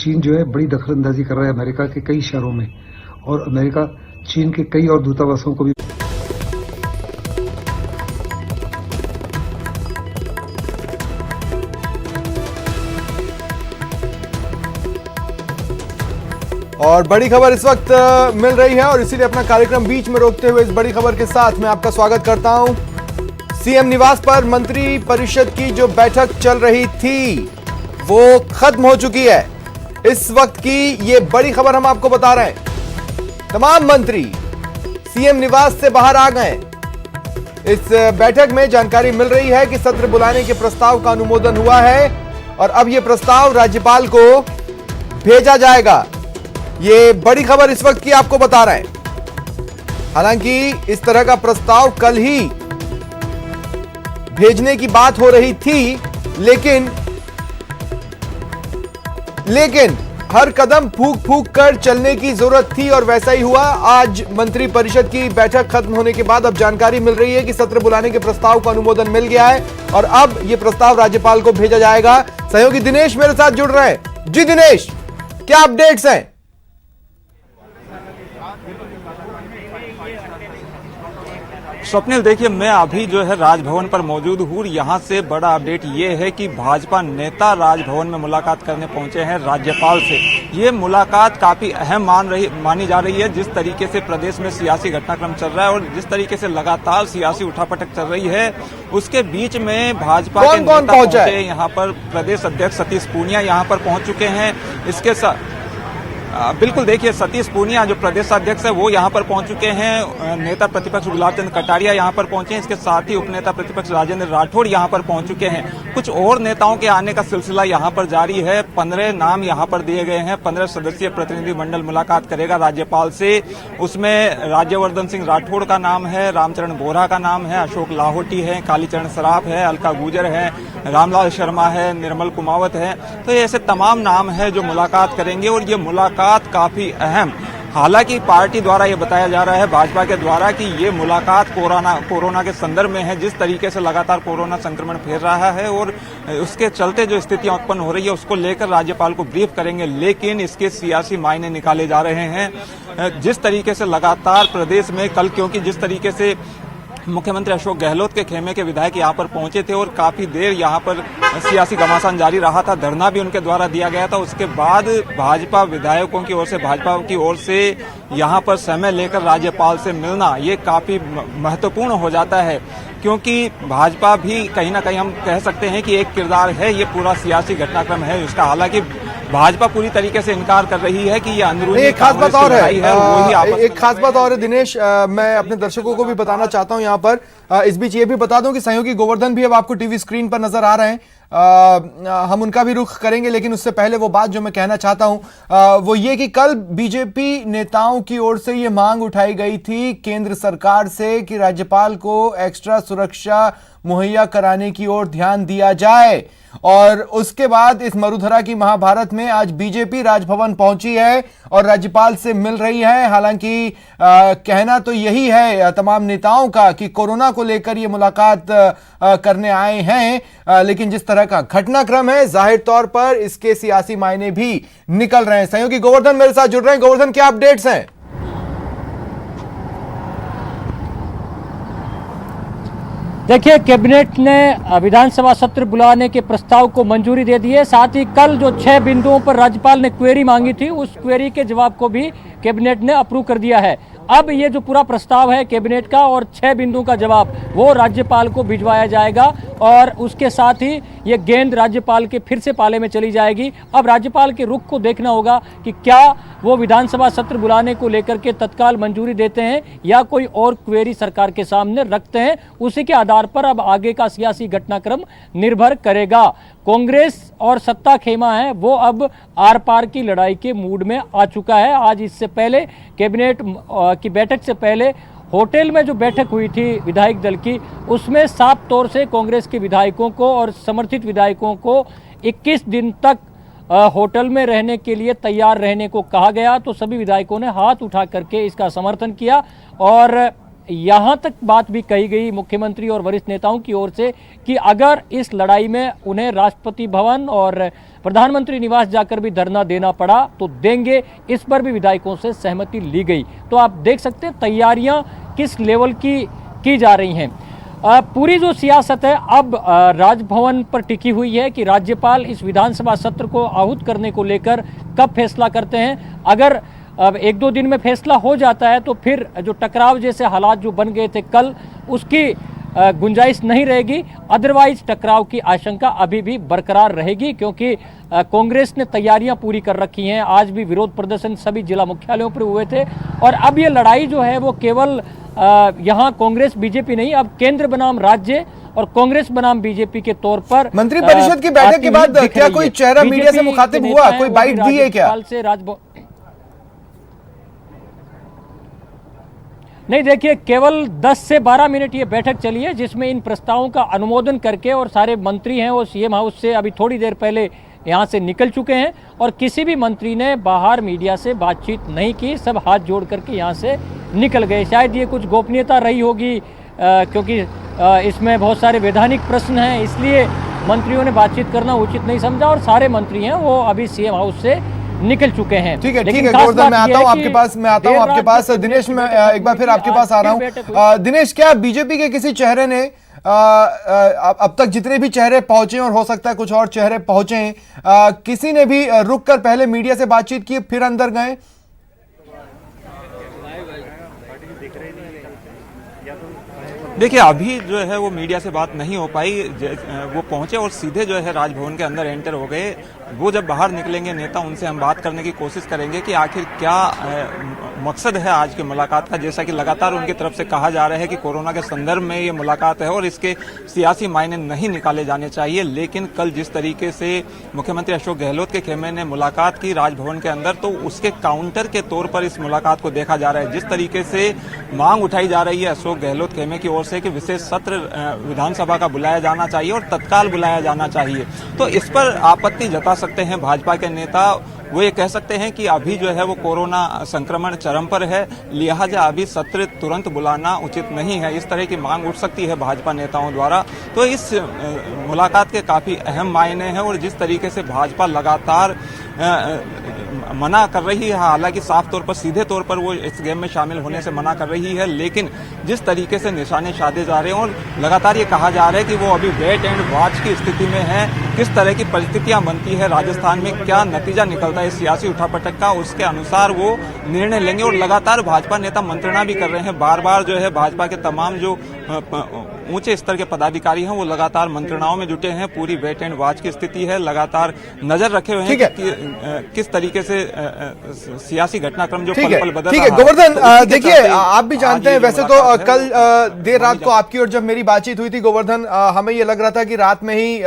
चीन जो है बड़ी दखलंदाजी कर रहा है अमेरिका के कई शहरों में, और अमेरिका चीन के कई और दूतावासों को भी। और बड़ी खबर इस वक्त मिल रही है और इसीलिए अपना कार्यक्रम बीच में रोकते हुए इस बड़ी खबर के साथ मैं आपका स्वागत करता हूं। सीएम निवास पर मंत्री परिषद की जो बैठक चल रही थी वो खत्म हो चुकी है। इस वक्त की ये बड़ी खबर हम आपको बता रहे हैं। तमाम मंत्री सीएम निवास से बाहर आ गए। इस बैठक में जानकारी मिल रही है कि सत्र बुलाने के प्रस्ताव का अनुमोदन हुआ है और अब यह प्रस्ताव राज्यपाल को भेजा जाएगा। ये बड़ी खबर इस वक्त की आपको बता रहे हैं। हालांकि इस तरह का प्रस्ताव कल ही भेजने की बात हो रही थी, लेकिन हर कदम फूंक फूंक कर चलने की जरूरत थी और वैसा ही हुआ। आज मंत्री परिषद की बैठक खत्म होने के बाद अब जानकारी मिल रही है कि सत्र बुलाने के प्रस्ताव का अनुमोदन मिल गया है और अब यह प्रस्ताव राज्यपाल को भेजा जाएगा। सहयोगी दिनेश मेरे साथ जुड़ रहे हैं। जी दिनेश, क्या अपडेट्स हैं? स्वप्निल, देखिए मैं अभी जो है राजभवन पर मौजूद हूँ। यहाँ से बड़ा अपडेट ये है कि भाजपा नेता राजभवन में मुलाकात करने पहुंचे हैं राज्यपाल से। ये मुलाकात काफी अहम मानी जा रही है। जिस तरीके से प्रदेश में सियासी घटनाक्रम चल रहा है और जिस तरीके से लगातार सियासी उठापटक चल रही है, उसके बीच में भाजपा के नेता पहुंचे। यहाँ पर प्रदेश अध्यक्ष सतीश पूनिया यहाँ पर पहुंच चुके हैं। इसके साथ बिल्कुल देखिए, सतीश पूनिया जो प्रदेश अध्यक्ष है वो यहाँ पर पहुंच चुके हैं। नेता प्रतिपक्ष गुलाब चंद कटारिया यहाँ पर पहुंचे हैं। इसके साथ ही उपनेता प्रतिपक्ष राजेंद्र राठौड़ यहाँ पर पहुंच चुके हैं। कुछ और नेताओं के आने का सिलसिला यहाँ पर जारी है। 15 नाम यहाँ पर दिए गए हैं। 15 सदस्यीय प्रतिनिधिमंडल मुलाकात करेगा राज्यपाल से। उसमें राज्यवर्धन सिंह राठौड़ का नाम है, रामचरण बोहरा का नाम है, अशोक लाहोटी है, कालीचरण सराफ है, अलका गुर्जर है, रामलाल शर्मा है, निर्मल कुमावत है। तो ऐसे तमाम नाम है जो मुलाकात करेंगे और ये मुलाकात काफी अहम। हालांकि पार्टी द्वारा ये बताया जा रहा है, भाजपा के द्वारा, कि ये मुलाकात कोरोना के संदर्भ में है। जिस तरीके से लगातार कोरोना संक्रमण फैल रहा है और उसके चलते जो स्थितियां उत्पन्न हो रही है उसको लेकर राज्यपाल को ब्रीफ करेंगे, लेकिन इसके सियासी मायने निकाले जा रहे हैं। जिस तरीके से लगातार प्रदेश में कल, क्योंकि जिस तरीके से मुख्यमंत्री अशोक गहलोत के खेमे के विधायक यहाँ पर पहुंचे थे और काफी देर यहाँ पर सियासी घमासान जारी रहा था, धरना भी उनके द्वारा दिया गया था। उसके बाद भाजपा विधायकों की ओर से, भाजपा की ओर से यहाँ पर समय लेकर राज्यपाल से मिलना ये काफी महत्वपूर्ण हो जाता है, क्योंकि भाजपा भी कहीं ना कहीं हम कह सकते हैं कि एक किरदार है ये पूरा सियासी घटनाक्रम है उसका। हालांकि भाजपा पूरी तरीके से इनकार कर रही है कि ये अंदरूनी एक खास बात और है, एक खास बात और है दिनेश, मैं अपने दर्शकों को भी बताना चाहता हूं यहाँ पर। इस बीच ये भी बता दूं कि सहयोगी गोवर्धन भी अब आपको टीवी स्क्रीन पर नजर आ रहे हैं। हम उनका भी रुख करेंगे, लेकिन उससे पहले वो बात जो मैं कहना चाहता हूं वो ये कि कल बीजेपी नेताओं की ओर से ये मांग उठाई गई थी केंद्र सरकार से कि राज्यपाल को एक्स्ट्रा सुरक्षा मुहैया कराने की ओर ध्यान दिया जाए। और उसके बाद इस मरुधरा की महाभारत में आज बीजेपी राजभवन पहुंची है और राज्यपाल से मिल रही है। हालांकि कहना तो यही है तमाम नेताओं का कि कोरोना को लेकर ये मुलाकात करने आए हैं, लेकिन जिस तरह का घटनाक्रम है जाहिर तौर पर इसके सियासी मायने भी निकल रहे हैं। सहयोगी गोवर्धन मेरे साथ जुड़ रहे हैं। गोवर्धन, क्या अपडेट्स हैं? देखिए, कैबिनेट ने विधानसभा सत्र बुलाने के प्रस्ताव को मंजूरी दे दी है। साथ ही कल जो 6 बिंदुओं पर राज्यपाल ने क्वेरी मांगी थी उस क्वेरी के जवाब को भी कैबिनेट ने अप्रूव कर दिया है। अब ये जो पूरा प्रस्ताव है कैबिनेट का और 6 बिंदुओं का जवाब वो राज्यपाल को भिजवाया जाएगा और उसके साथ ही ये गेंद राज्यपाल के फिर से पाले में चली जाएगी। अब राज्यपाल के रुख को देखना होगा कि क्या वो विधानसभा सत्र बुलाने को लेकर के तत्काल मंजूरी देते हैं या कोई और क्वेरी सरकार के सामने रखते हैं। उसी के आधार पर अब आगे का सियासी घटनाक्रम निर्भर करेगा। कांग्रेस और सत्ता खेमा है वो अब आर पार की लड़ाई के मूड में आ चुका है। आज इससे पहले कैबिनेट की बैठक से पहले होटल में जो बैठक हुई थी विधायक दल की, उसमें साफ तौर से कांग्रेस के विधायकों को और समर्थित विधायकों को 21 दिन तक होटल में रहने के लिए तैयार रहने को कहा गया। तो सभी विधायकों ने हाथ उठा करके इसका समर्थन किया और यहाँ तक बात भी कही गई मुख्यमंत्री और वरिष्ठ नेताओं की ओर से कि अगर इस लड़ाई में उन्हें राष्ट्रपति भवन और प्रधानमंत्री निवास जाकर भी धरना देना पड़ा तो देंगे, इस पर भी विधायकों से सहमति ली गई। तो आप देख सकते हैं तैयारियां किस लेवल की जा रही हैं। पूरी जो सियासत है अब राजभवन पर टिकी हुई है कि राज्यपाल इस विधानसभा सत्र को आहूत करने को लेकर कब फैसला करते हैं। अगर अब 1-2 दिन में फैसला हो जाता है तो फिर जो टकराव जैसे हालात जो बन गए थे कल, उसकी गुंजाइश नहीं रहेगी। अदरवाइज टकराव की आशंका अभी भी बरकरार रहेगी, क्योंकि कांग्रेस ने तैयारियां पूरी कर रखी हैं। आज भी विरोध प्रदर्शन सभी जिला मुख्यालयों पर हुए थे और अब ये लड़ाई जो है वो केवल यहाँ कांग्रेस बीजेपी नहीं, अब केंद्र बनाम राज्य और कांग्रेस बनाम बीजेपी के तौर पर मंत्रिपरिषद की बैठक के बाद क्या कोई चेहरा मीडिया से मुखातिब हुआ, कोई बाइट दी है क्या? नहीं, देखिए केवल 10 से 12 मिनट ये बैठक चली है, जिसमें इन प्रस्तावों का अनुमोदन करके और सारे मंत्री हैं वो सीएम हाउस से अभी थोड़ी देर पहले यहाँ से निकल चुके हैं और किसी भी मंत्री ने बाहर मीडिया से बातचीत नहीं की, सब हाथ जोड़ करके यहाँ से निकल गए। शायद ये कुछ गोपनीयता रही होगी, क्योंकि इसमें बहुत सारे वैधानिक प्रश्न हैं, इसलिए मंत्रियों ने बातचीत करना उचित नहीं समझा और सारे मंत्री हैं वो अभी सीएम हाउस से निकल चुके हैं। ठीक है गोवर्धन, मैं आता हूं आपके पास दिनेश, मैं एक बार फिर आपके पास आ रहा हूं। दिनेश, क्या बीजेपी के किसी चेहरे ने अब तक जितने भी चेहरे पहुंचे और हो सकता है कुछ और चेहरे पहुंचे, किसी ने भी रुक कर पहले मीडिया से बातचीत की फिर अंदर गए? देखिए अभी जो है वो मीडिया से बात नहीं हो पाई, वो पहुंचे और सीधे जो है राजभवन के अंदर एंटर हो गए। वो जब बाहर निकलेंगे नेता, उनसे हम बात करने की कोशिश करेंगे कि आखिर क्या मकसद है आज की मुलाकात का। जैसा कि लगातार उनकी तरफ से कहा जा रहा है कि कोरोना के संदर्भ में ये मुलाकात है और इसके सियासी मायने नहीं निकाले जाने चाहिए, लेकिन कल जिस तरीके से मुख्यमंत्री अशोक गहलोत के खेमे ने मुलाकात की राजभवन के अंदर, तो उसके काउंटर के तौर पर इस मुलाकात को देखा जा रहा है। जिस तरीके से मांग उठाई जा रही है अशोक गहलोत खेमे की ओर से कि विशेष सत्र विधानसभा का बुलाया जाना चाहिए और तत्काल बुलाया जाना चाहिए, तो इस पर आपत्ति जता सकते हैं भाजपा के नेता। वो ये कह सकते हैं कि अभी जो है वो कोरोना संक्रमण चरम पर है, लिहाजा अभी सत्र तुरंत बुलाना उचित नहीं है। इस तरह की मांग उठ सकती है भाजपा नेताओं द्वारा। तो इस मुलाकात के काफी अहम मायने हैं और जिस तरीके से भाजपा लगातार मना कर रही है, हालांकि साफ तौर पर सीधे तौर पर वो इस गेम में शामिल होने से मना कर रही है, लेकिन जिस तरीके से निशाने साधे जा रहे हैं और लगातार ये कहा जा रहा है कि वो अभी वेट एंड वॉच की स्थिति में है, किस तरह की परिस्थितियां बनती है राजस्थान में, क्या नतीजा निकलता है इस सियासी उठापटक का, उसके अनुसार वो निर्णय लेंगे। और लगातार भाजपा नेता मंत्रणा भी कर रहे हैं, बार बार जो है भाजपा के तमाम जो ऊंचे स्तर के पदाधिकारी हैं वो लगातार मंत्रणाओं में जुटे हैं। पूरी वेट एंड वॉच की स्थिति है, लगातार नजर रखे हुए हैं कि किस तरीके से सियासी घटनाक्रम जो पल पल बदल रहा है। ठीक है गोवर्धन, देखिए आप भी जानते हैं वैसे तो कल देर रात को आपकी और जब मेरी बातचीत हुई थी गोवर्धन, हमें ये लग रहा था कि रात में ही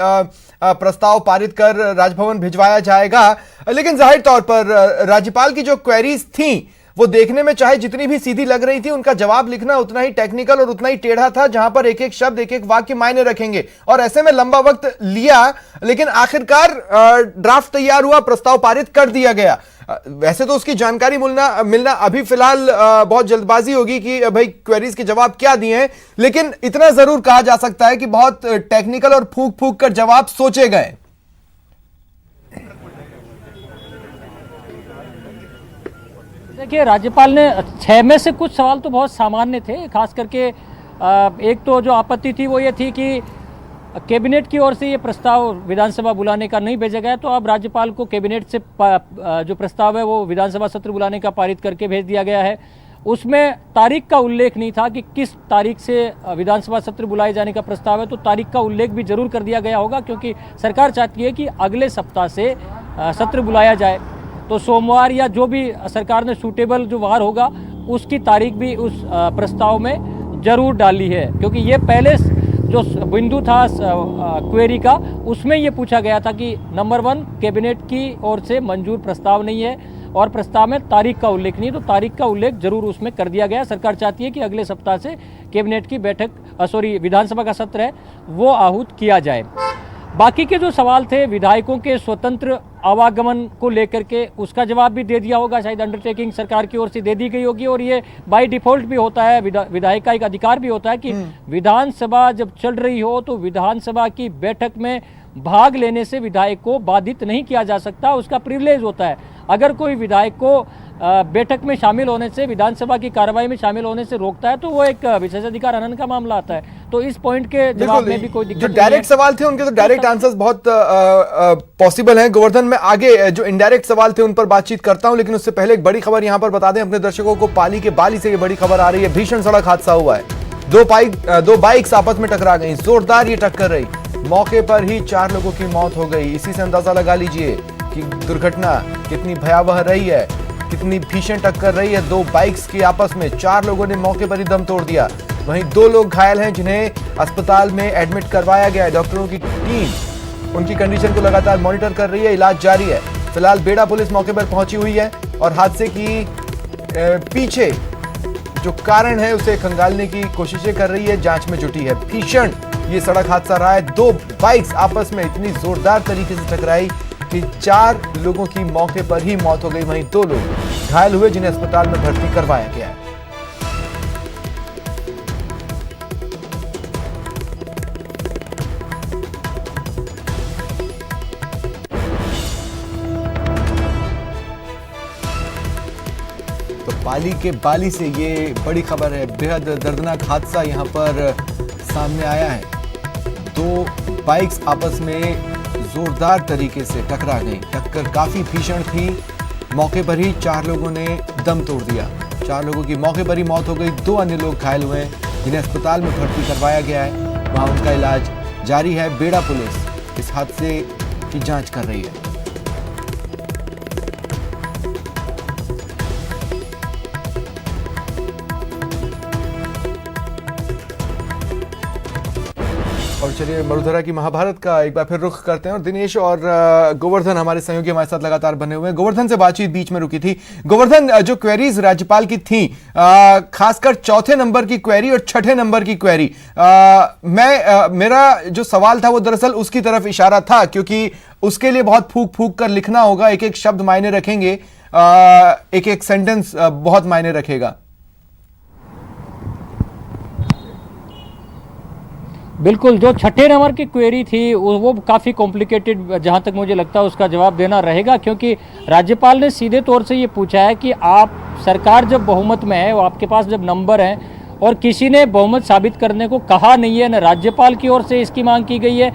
प्रस्ताव पारित कर राजभवन भिजवाया जाएगा, लेकिन जाहिर तौर पर राज्यपाल की जो क्वेरीज थी वो देखने में चाहे जितनी भी सीधी लग रही थी, उनका जवाब लिखना उतना ही टेक्निकल और उतना ही टेढ़ा था, जहां पर एक एक शब्द एक एक वाक्य मायने रखेंगे, और ऐसे में लंबा वक्त लिया, लेकिन आखिरकार ड्राफ्ट तैयार हुआ, प्रस्ताव पारित कर दिया गया। वैसे तो उसकी जानकारी मिलना अभी फिलहाल बहुत जल्दबाजी होगी कि भाई क्वेरीज के जवाब क्या दिए हैं, लेकिन इतना जरूर कहा जा सकता है कि बहुत टेक्निकल और फूंक फूंक कर जवाब सोचे गए। देखिए राज्यपाल ने 6 में से कुछ सवाल तो बहुत सामान्य थे, खास करके एक तो जो आपत्ति थी वो ये थी कि कैबिनेट की ओर से ये प्रस्ताव विधानसभा बुलाने का नहीं भेजा गया, तो अब राज्यपाल को कैबिनेट से जो प्रस्ताव है वो विधानसभा सत्र बुलाने का पारित करके भेज दिया गया है। उसमें तारीख का उल्लेख नहीं था कि किस तारीख से विधानसभा सत्र बुलाए जाने का प्रस्ताव है, तो तारीख का उल्लेख भी जरूर कर दिया गया होगा, क्योंकि सरकार चाहती है कि अगले सप्ताह से सत्र बुलाया जाए। तो सोमवार या जो भी सरकार ने सूटेबल जो वार होगा उसकी तारीख भी उस प्रस्ताव में जरूर डाली है, क्योंकि ये पहले जो बिंदु था क्वेरी का, उसमें ये पूछा गया था कि नंबर 1 कैबिनेट की ओर से मंजूर प्रस्ताव नहीं है और प्रस्ताव में तारीख का उल्लेख नहीं, तो तारीख का उल्लेख जरूर उसमें कर दिया गया। सरकार चाहती है कि अगले सप्ताह से कैबिनेट की विधानसभा का सत्र है वो आहूत किया जाए। बाकी के जो सवाल थे विधायकों के स्वतंत्र आवागमन को लेकर के, उसका जवाब भी दे दिया होगा, शायद अंडरटेकिंग सरकार की ओर से दे दी गई होगी, और ये बाय डिफॉल्ट भी होता है, विधायक का एक अधिकार भी होता है कि विधानसभा जब चल रही हो तो विधानसभा की बैठक में भाग लेने से विधायक को बाधित नहीं किया जा सकता, उसका प्रिविलेज होता है। अगर कोई विधायक को बैठक में शामिल होने से, विधानसभा की कार्रवाई में शामिल होने से रोकता है तो वो एक विशेषाधिकार हनन का मामला आता है। तो इस पॉइंट के जवाब में भी कोई दिक्कत नहीं है। जो डायरेक्ट सवाल थे उनके तो डायरेक्ट आंसर्स बहुत पॉसिबल हैं। गोवर्धन, में आगे जो इनडायरेक्ट सवाल थे उन पर बातचीत करता हूं, लेकिन उससे पहले एक बड़ी खबर यहां पर बता दें अपने दर्शकों को। पाली के बाली से ये बड़ी खबर आ रही है। भीषण सड़क हादसा हुआ है। दो बाइक्स आपस में टकरा गई, जोरदार ये टक्कर रही। मौके पर ही 4 लोगों की मौत हो गई। इसी से अंदाजा लगा लीजिए कि दुर्घटना कितनी भयावह रही है, कितनी भीषण टक्कर रही है। 2 बाइक्स की आपस में 4 लोगों ने मौके पर ही दम तोड़ दिया। वहीं 2 लोग घायल हैं जिन्हें अस्पताल में एडमिट करवाया गया है। डॉक्टरों की टीम उनकी कंडीशन को लगातार मॉनिटर कर रही है, इलाज जारी है। फिलहाल बेड़ा पुलिस मौके पर पहुंची हुई है और हादसे की पीछे जो कारण है उसे खंगालने की कोशिशें कर रही है, जांच में जुटी है। भीषण ये सड़क हादसा रहा है। 2 बाइक्स आपस में इतनी जोरदार तरीके से टकराई कि 4 लोगों की मौके पर ही मौत हो गई। वहीं 2 लोग घायल हुए जिन्हें अस्पताल में भर्ती करवाया गया है। तो पाली के बाली से ये बड़ी खबर है। बेहद दर्दनाक हादसा यहां पर सामने आया है। 2 बाइक्स आपस में जोरदार तरीके से टकरा गई। टक्कर काफी भीषण थी। मौके पर ही 4 लोगों ने दम तोड़ दिया। 4 लोगों की मौके पर ही मौत हो गई। 2 अन्य लोग घायल हुए जिन्हें अस्पताल में भर्ती करवाया गया है। वहां उनका इलाज जारी है। बेड़ा पुलिस इस हादसे की जांच कर रही है। और चलिए वडोदरा की महाभारत का एक बार फिर रुख करते हैं और दिनेश और गोवर्धन हमारे सहयोगी हमारे साथ लगातार बने हुए हैं। गोवर्धन से बातचीत बीच में रुकी थी। गोवर्धन, जो क्वेरीज राज्यपाल की थी, खासकर 4थे नंबर की क्वेरी और 6ठे नंबर की क्वेरी, मेरा जो सवाल था वो दरअसल उसकी तरफ इशारा था, क्योंकि उसके लिए बहुत फूक फूक कर लिखना होगा। एक एक शब्द मायने रखेंगे, एक एक सेंटेंस बहुत मायने रखेगा। बिल्कुल, जो 6ठे नंबर की क्वेरी थी वो काफ़ी कॉम्प्लिकेटेड, जहाँ तक मुझे लगता है उसका जवाब देना रहेगा, क्योंकि राज्यपाल ने सीधे तौर से ये पूछा है कि आप सरकार जब बहुमत में है, वो आपके पास जब नंबर हैं और किसी ने बहुमत साबित करने को कहा नहीं है, न राज्यपाल की ओर से इसकी मांग की गई है,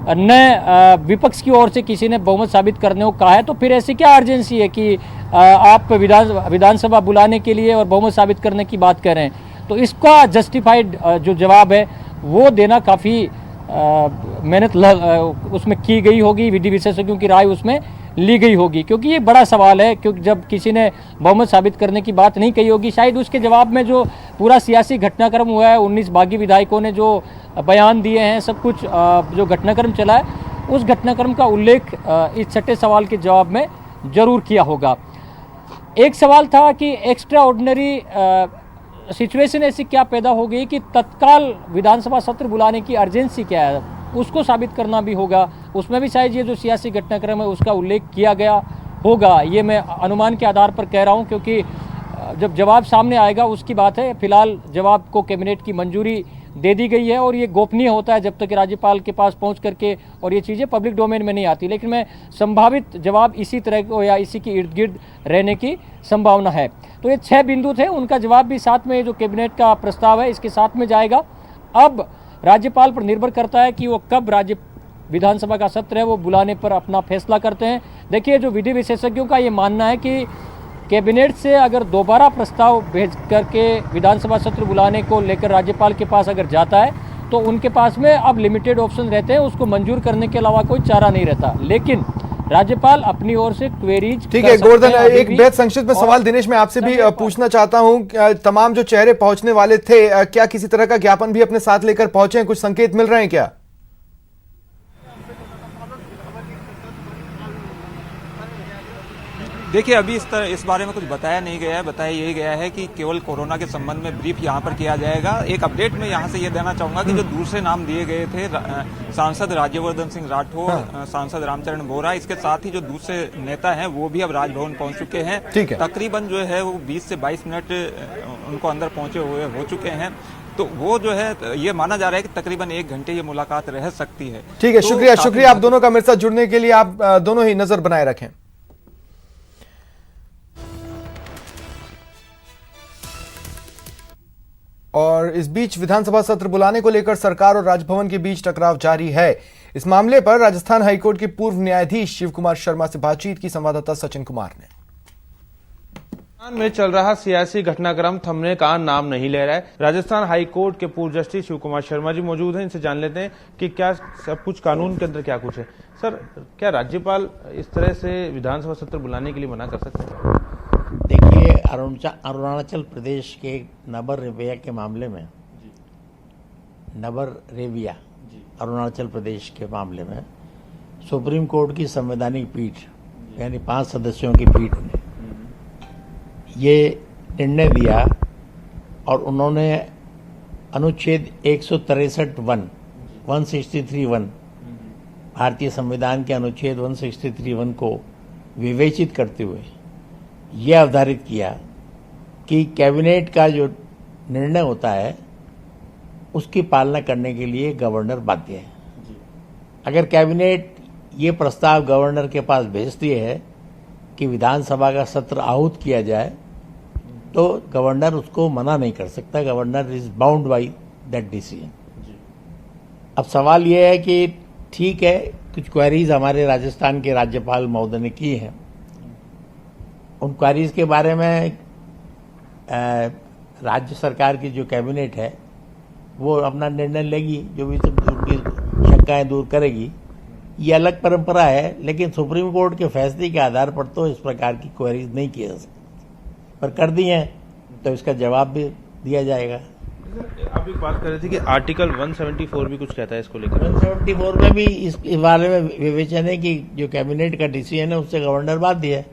न विपक्ष की ओर से किसी ने बहुमत साबित करने को कहा है, तो फिर ऐसी क्या अर्जेंसी है कि आप विधानसभा बुलाने के लिए और बहुमत साबित करने की बात कर रहे हैं। तो इसका जस्टिफाइड जो जवाब है वो देना काफ़ी मेहनत उसमें की गई होगी, विधि विशेषज्ञों की राय उसमें ली गई होगी, क्योंकि ये बड़ा सवाल है। क्योंकि जब किसी ने बहुमत साबित करने की बात नहीं कही होगी, शायद उसके जवाब में जो पूरा सियासी घटनाक्रम हुआ है, 19 बागी विधायकों ने जो बयान दिए हैं, सब कुछ जो घटनाक्रम चला है, उस घटनाक्रम का उल्लेख इस 6ठे सवाल के जवाब में जरूर किया होगा। एक सवाल था कि एक्स्ट्रा ऑर्डिनरी सिचुएशन ऐसी क्या पैदा हो गई कि तत्काल विधानसभा सत्र बुलाने की अर्जेंसी क्या है, उसको साबित करना भी होगा। उसमें भी शायद ये जो सियासी घटनाक्रम है उसका उल्लेख किया गया होगा। ये मैं अनुमान के आधार पर कह रहा हूँ, क्योंकि जब जवाब सामने आएगा उसकी बात है। फिलहाल जवाब को कैबिनेट की मंजूरी दे दी गई है और ये गोपनीय होता है जब तक कि राज्यपाल के पास पहुंच करके और ये चीज़ें पब्लिक डोमेन में नहीं आती। लेकिन मैं संभावित जवाब इसी तरह को या इसी के इर्द गिर्द रहने की संभावना है। तो ये 6 बिंदु थे, उनका जवाब भी साथ में, जो कैबिनेट का प्रस्ताव है इसके साथ में जाएगा। अब राज्यपाल पर निर्भर करता है कि वो कब विधानसभा का सत्र है वो बुलाने पर अपना फैसला करते हैं। देखिए, जो विधि विशेषज्ञों का ये मानना है कि कैबिनेट से अगर दोबारा प्रस्ताव भेज करके विधानसभा सत्र बुलाने को लेकर राज्यपाल के पास अगर जाता है तो उनके पास में अब लिमिटेड ऑप्शन रहते हैं, उसको मंजूर करने के अलावा कोई चारा नहीं रहता। लेकिन राज्यपाल अपनी ओर से क्वेरीज, ठीक है गोवर्धन, एक बेहद संक्षिप्त में सवाल दिनेश मैं आपसे भी पूछना चाहता हूं। तमाम जो चेहरे पहुंचने वाले थे, क्या किसी तरह का ज्ञापन भी अपने साथ लेकर पहुंचे हैं? कुछ संकेत मिल रहे हैं क्या? देखिए, अभी इस बारे में कुछ बताया नहीं गया है। बताया यही गया है कि केवल कोरोना के संबंध में ब्रीफ यहाँ पर किया जाएगा। एक अपडेट में यहाँ से ये देना चाहूंगा कि जो दूसरे नाम दिए गए थे, सांसद राज्यवर्धन सिंह राठौर, सांसद रामचरण बोहरा, इसके साथ ही जो दूसरे नेता हैं वो भी अब राजभवन पहुंच चुके हैं। तकरीबन जो है वो 20 से 22 मिनट उनको अंदर पहुंचे हुए हो चुके हैं। तो वो जो है ये माना जा रहा है कि तकरीबन 1 घंटे ये मुलाकात रह सकती है। ठीक है, तो शुक्रिया शुक्रिया आप दोनों का मेरे साथ जुड़ने के लिए। आप दोनों ही नजर बनाए रखें। और इस बीच विधानसभा सत्र बुलाने को लेकर सरकार और राजभवन के बीच टकराव जारी है। इस मामले पर राजस्थान हाईकोर्ट के पूर्व न्यायाधीश शिव कुमार शर्मा से बातचीत की संवाददाता सचिन कुमार ने। राजस्थान में चल रहा सियासी घटनाक्रम थमने का नाम नहीं ले रहा है। राजस्थान हाईकोर्ट के पूर्व जस्टिस शिव कुमार शर्मा जी मौजूद हैं, इनसे जान लेते हैं कि क्या सब कुछ कानून के अंदर क्या कुछ है। सर, क्या राज्यपाल इस तरह से विधानसभा सत्र बुलाने के लिए मना कर सकते हैं? देखिए, अरुणाचल प्रदेश के नबर रेबिया के मामले में, नबर रेबिया अरुणाचल प्रदेश के मामले में सुप्रीम कोर्ट की संवैधानिक पीठ यानी 5 सदस्यों की पीठ ने ये निर्णय दिया और उन्होंने अनुच्छेद 163(1) भारतीय संविधान के अनुच्छेद 163(1) को विवेचित करते हुए यह अवधारित किया कि कैबिनेट का जो निर्णय होता है उसकी पालना करने के लिए गवर्नर बाध्य है। अगर कैबिनेट ये प्रस्ताव गवर्नर के पास भेजती है कि विधानसभा का सत्र आहूत किया जाए तो गवर्नर उसको मना नहीं कर सकता। Governor is bound by that decision. अब सवाल यह है कि ठीक है, कुछ क्वेरीज हमारे राजस्थान के राज्यपाल महोदय ने की हैं। उन क्वेरीज के बारे में राज्य सरकार की जो कैबिनेट है वो अपना निर्णय लेगी, जो भी उनकी शंकाएं दूर करेगी। ये अलग परंपरा है, लेकिन सुप्रीम कोर्ट के फैसले के आधार पर तो इस प्रकार की क्वेरीज नहीं की जा सकती, पर कर दी हैं तो इसका जवाब भी दिया जाएगा। आप एक बात कर रहे थे कि आर्टिकल 174 भी कुछ कहता है इसको लेकर। 174 में भी इस बारे में विवेचन है कि जो कैबिनेट का डिसीजन है उससे गवर्नर बाध्य है,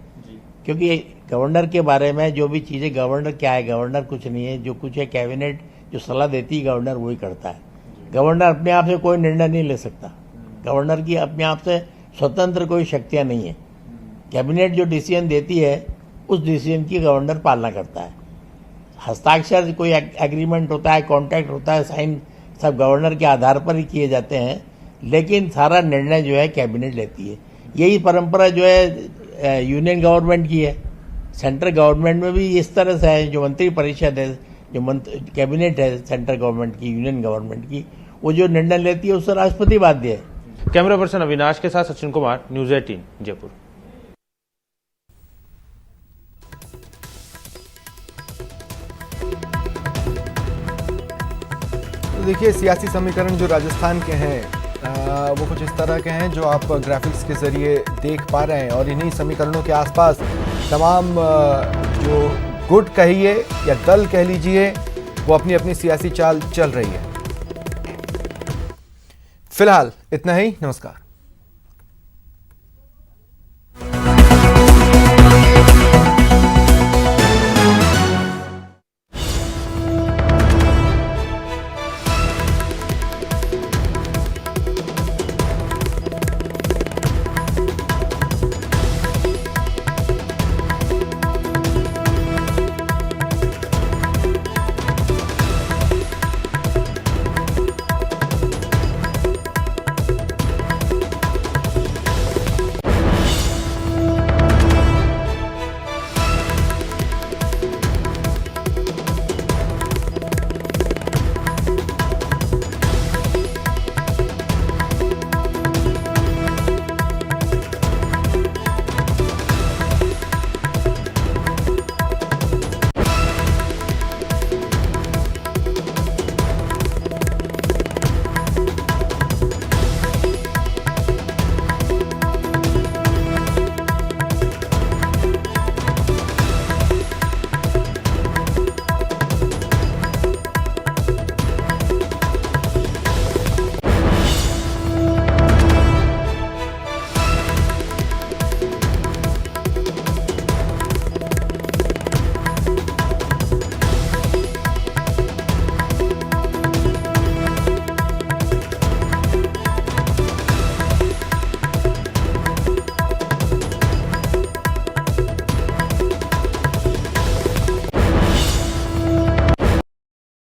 क्योंकि गवर्नर के बारे में जो भी चीजें, गवर्नर क्या है, गवर्नर कुछ नहीं है। जो कुछ है कैबिनेट जो सलाह देती है गवर्नर वही करता है। गवर्नर अपने आप से कोई निर्णय नहीं ले सकता। गवर्नर की अपने आप से स्वतंत्र कोई शक्तियां नहीं है। कैबिनेट जो डिसीजन देती है उस डिसीजन की गवर्नर पालना करता है। हस्ताक्षर कोई एग्रीमेंट होता है, कॉन्ट्रैक्ट होता है, साइन सब गवर्नर के आधार पर ही किए जाते हैं, लेकिन सारा निर्णय जो है कैबिनेट लेती है। यही परंपरा जो है यूनियन गवर्नमेंट की है। सेंट्रल गवर्नमेंट में भी इस तरह से है, जो मंत्री परिषद है, जो कैबिनेट है सेंट्रल गवर्नमेंट की, यूनियन गवर्नमेंट की, वो जो निर्णय लेती है उससे राष्ट्रपति बाध्य है। कैमरा पर्सन अविनाश के साथ सचिन कुमार, न्यूज़ 18 जयपुर। तो देखिए, सियासी समीकरण जो राजस्थान के हैं वो कुछ इस तरह के हैं जो आप ग्राफिक्स के जरिए देख पा रहे हैं, और इन्हीं समीकरणों के आसपास तमाम जो गुट कहिए या दल कह लीजिए वो अपनी अपनी सियासी चाल चल रही है। फिलहाल इतना ही, नमस्कार।